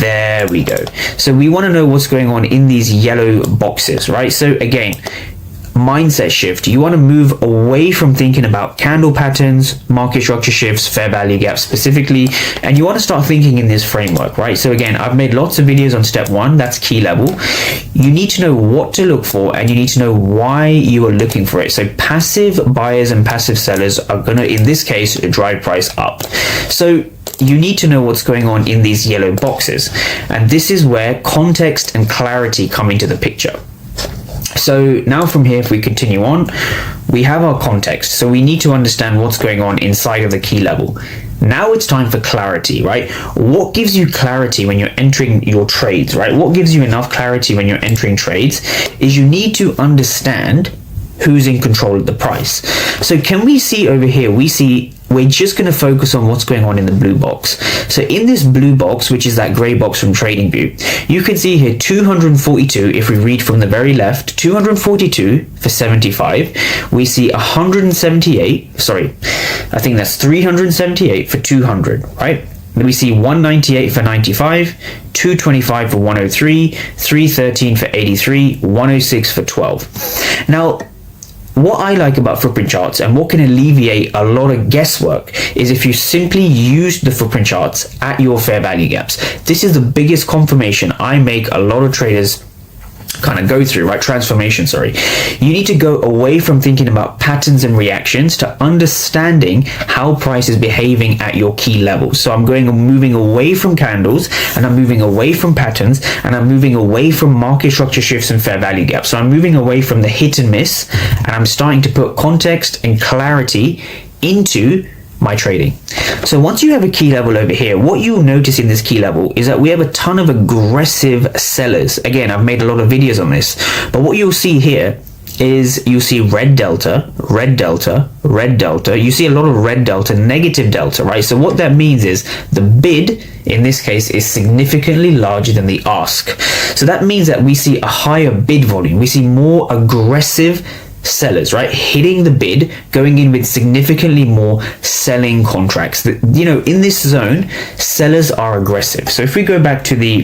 There we go. So we want to know what's going on in these yellow boxes, right? So again, mindset shift. You want to move away from thinking about candle patterns, market structure shifts, fair value gaps specifically, and you want to start thinking in this framework, right? So again, I've made lots of videos on step 1, that's key level. You need to know what to look for, and you need to know why you are looking for it. So passive buyers and passive sellers are going to, in this case, drive price up. So you need to know what's going on in these yellow boxes, and this is where context and clarity come into the picture. So now from here, if we continue on, we have our context. So we need to understand what's going on inside of the key level. Now it's time for clarity, right? What gives you clarity when you're entering your trades, right? What gives you enough clarity when you're entering trades is you need to understand who's in control of the price. So can we see over here, we're just going to focus on what's going on in the blue box. So in this blue box, which is that gray box from TradingView, you can see here 242, if we read from the very left, 242 for 75. We see 178, sorry, I think that's 378 for 200, right? We see 198 for 95, 225 for 103, 313 for 83, 106 for 12. Now, what I like about footprint charts and what can alleviate a lot of guesswork is if you simply use the footprint charts at your fair value gaps. This is the biggest confirmation I make a lot of traders kind of go through, right? Transformation, sorry. You need to go away from thinking about patterns and reactions to understanding how price is behaving at your key levels. So I'm moving away from candles, and I'm moving away from patterns, and I'm moving away from market structure shifts and fair value gaps. So I'm moving away from the hit and miss, and I'm starting to put context and clarity into my trading. So once you have a key level over here, what you'll notice in this key level is that we have a ton of aggressive sellers. Again, I've made a lot of videos on this, but what you'll see here is you'll see red delta, red delta, red delta. You see a lot of red delta, negative delta, right? So what that means is the bid in this case is significantly larger than the ask. So that means that we see a higher bid volume. We see more aggressive sellers, right, hitting the bid, going in with significantly more selling contracts. You know, in this zone, sellers are aggressive. So if we go back to the